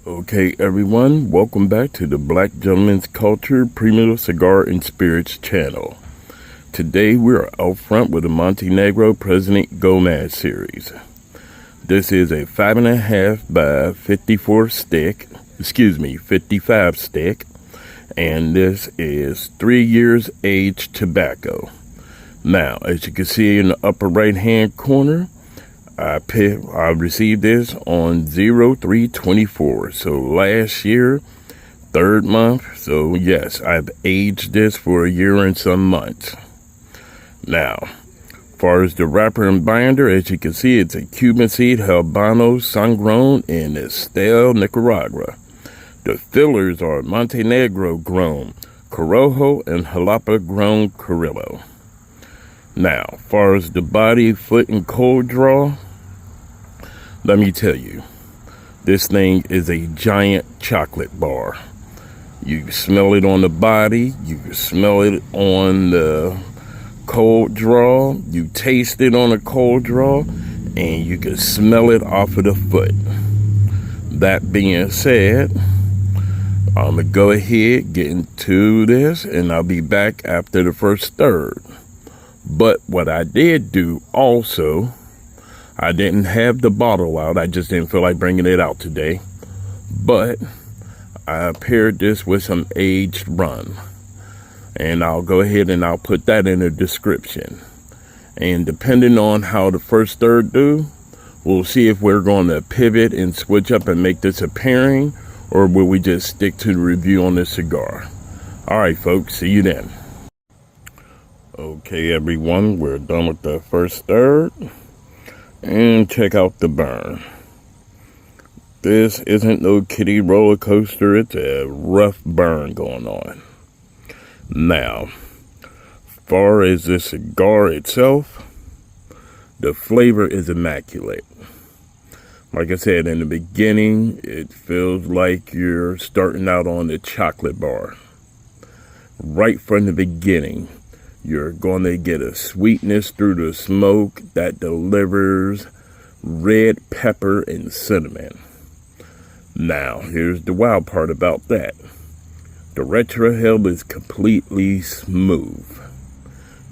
Okay, everyone, welcome back to the Black Gentleman's Culture Premium Cigar and Spirits channel. Today we're out front with the Montenegro President Gomez series. This is a 5.5 by 54 stick, 55 stick, and this is 3 years aged tobacco. Now, as you can see in the upper right hand corner, I received this on 03/24, so last year, 3rd month. So yes, I've aged this for a year and some months. Now, as far as the wrapper and binder, as you can see, it's a Cuban seed Habano sun-grown in Estel, Nicaragua. The fillers are Montenegro grown Corojo and Jalapa grown Carrillo. Now, as far as the body, foot, and cold draw, let me tell you, this thing is a giant chocolate bar. You smell it on the body, you smell it on the cold draw, you taste it on a cold draw, and you can smell it off of the foot. That being said, I'm going to go ahead, get into this, and I'll be back after the first third. But what I did do also, I didn't have the bottle out. I just didn't feel like bringing it out today. But I paired this with some aged rum. And I'll go ahead and I'll put that in the description. And depending on how the first third do, we'll see if we're going to pivot and switch up and make this a pairing, or will we just stick to the review on this cigar. All right, folks. See you then. Okay, everyone. We're done with the first third. And check out the burn. This isn't no kiddie roller coaster. It's a rough burn going on. Now, as far as the cigar itself, the flavor is immaculate. Like I said in the beginning, it feels like you're starting out on the chocolate bar. Right from the beginning, you're going to get a sweetness through the smoke that delivers red pepper and cinnamon. Now, here's the wild part about that. The retrohale is completely smooth.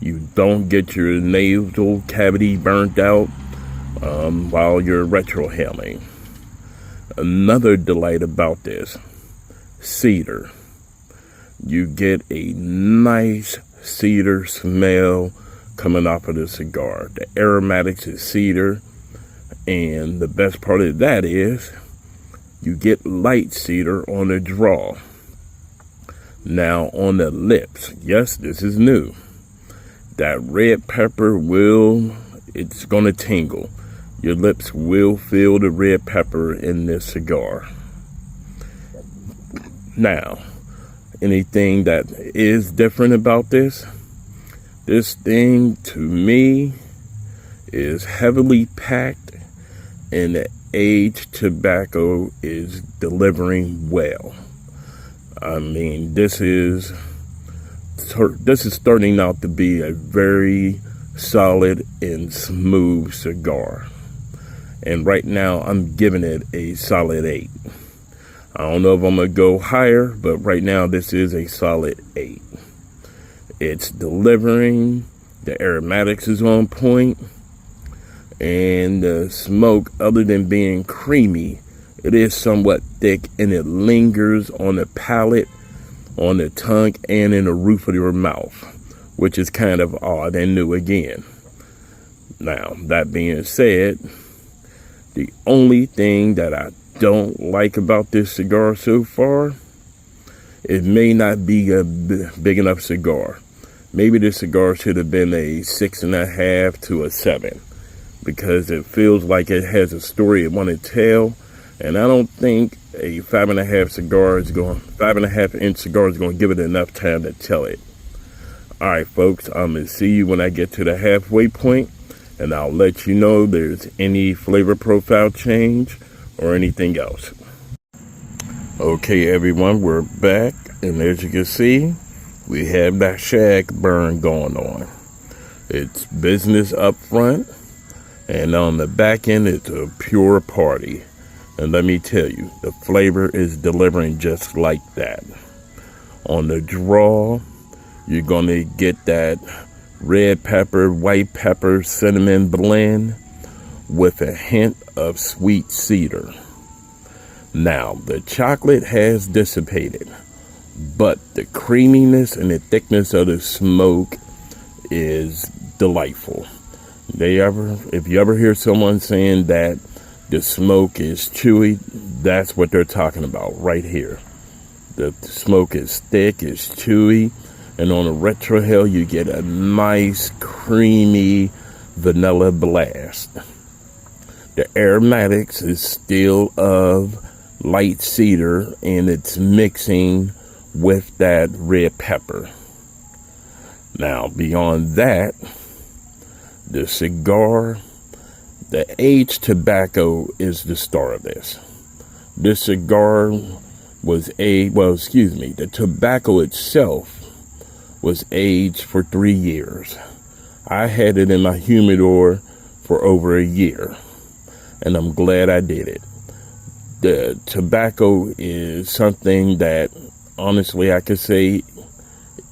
You don't get your nasal cavity burnt out while you're retrohaling. Another delight about this, cedar. You get a nice cedar smell coming off of the cigar. The aromatics is cedar, and the best part of that is you get light cedar on the draw. Now on the lips, yes, this is new. That red pepper it's gonna tingle. Your lips will feel the red pepper in this cigar. Now, anything that is different about this thing to me is heavily packed, and the aged tobacco is delivering well. I mean, this is starting out to be a very solid and smooth cigar. And right now I'm giving it a solid 8. I don't know if I'm going to go higher, but right now this is a solid 8. It's delivering, the aromatics is on point, and the smoke, other than being creamy, it is somewhat thick, and it lingers on the palate, on the tongue, and in the roof of your mouth, which is kind of odd and new again. Now, that being said, the only thing that I don't like about this cigar so far, it may not be a big enough cigar. Maybe this cigar should have been a 6.5 to a 7, because it feels like it has a story it want to tell, and I don't think a 5.5 inch cigar is going to give it enough time to tell it. All right, folks, I'm going to see you when I get to the halfway point, and I'll let you know if there's any flavor profile change or anything else. Okay, everyone, we're back, and as you can see, we have that shag burn going on. It's business up front, and on the back end, it's a pure party. And let me tell you, the flavor is delivering just like that. On the draw, you're going to get that red pepper, white pepper, cinnamon blend with a hint of sweet cedar. Now, the chocolate has dissipated, but the creaminess and the thickness of the smoke is delightful. If you ever hear someone saying that the smoke is chewy, that's what they're talking about right here. The smoke is thick, it's chewy, and on a retrohale you get a nice creamy vanilla blast. The aromatics is still of light cedar, and it's mixing with that red pepper. Now, beyond that, the cigar, the aged tobacco is the star of this. This cigar was the tobacco itself was aged for 3 years. I had it in my humidor for over a year, and I'm glad I did it. The tobacco is something that, honestly, I could say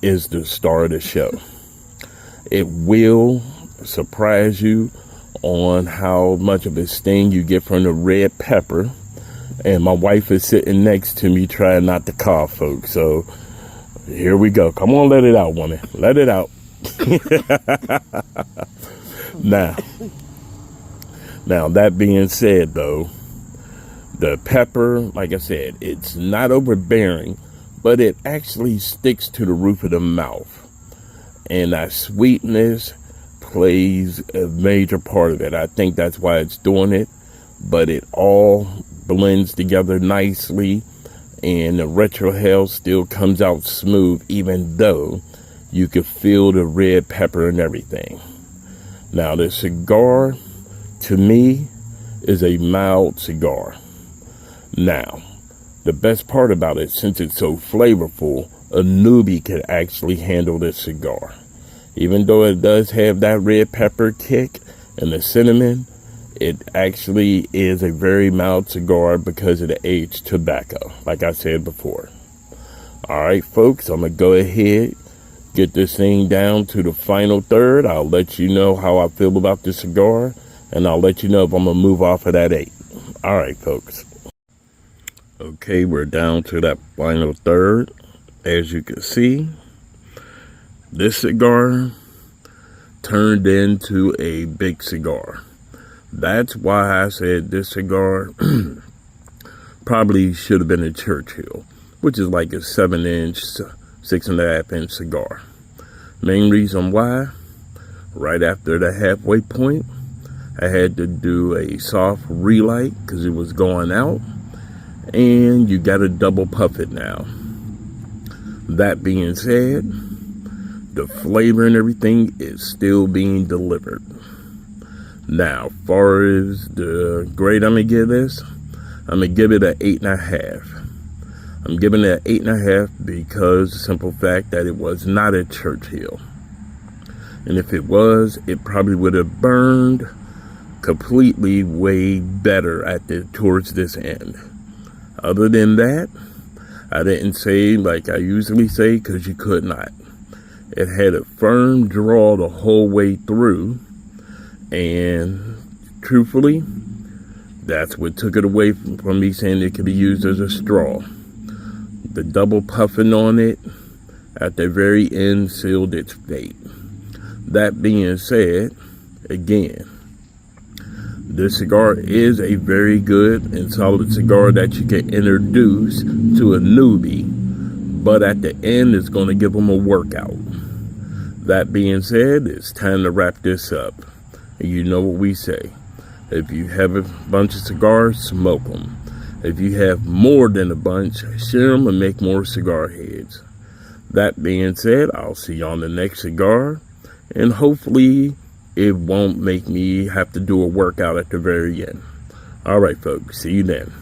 is the star of the show. It will surprise you on how much of a sting you get from the red pepper. And my wife is sitting next to me trying not to cough, folks. So here we go. Come on, let it out, woman. Let it out. Now, that being said, though, the pepper, like I said, it's not overbearing, but it actually sticks to the roof of the mouth. And that sweetness plays a major part of it. I think that's why it's doing it. But it all blends together nicely, and the retrohale still comes out smooth, even though you can feel the red pepper and everything. Now, the cigar, to me, is a mild cigar. Now, the best part about it, since it's so flavorful, a newbie can actually handle this cigar. Even though it does have that red pepper kick and the cinnamon, it actually is a very mild cigar because of the aged tobacco, like I said before. All right, folks, I'm going to go ahead, get this thing down to the final third. I'll let you know how I feel about the cigar, and I'll let you know if I'm going to move off of that 8. All right, folks. Okay, we're down to that final third. As you can see, this cigar turned into a big cigar. That's why I said this cigar probably should have been a Churchill, which is like a 7-inch, 6.5-inch cigar. Main reason why, right after the halfway point, I had to do a soft relight because it was going out, and you got to double puff it now. That being said, the flavor and everything is still being delivered. Now, as far as the grade I'm going to give this, I'm going to give it an 8.5. I'm giving it an 8.5 because the simple fact that it was not a Churchill. And if it was, it probably would have burned completely way better towards this end. Other than that, I didn't say like I usually say because you could not. It had a firm draw the whole way through, and truthfully, that's what took it away from me saying it could be used as a straw. The double puffing on it at the very end sealed its fate. That being said, again, this cigar is a very good and solid cigar that you can introduce to a newbie, but at the end, it's going to give them a workout. That being said, it's time to wrap this up. And you know what we say. If you have a bunch of cigars, smoke them. If you have more than a bunch, share them and make more cigar heads. That being said, I'll see you on the next cigar, and hopefully it won't make me have to do a workout at the very end. All right, folks, see you then.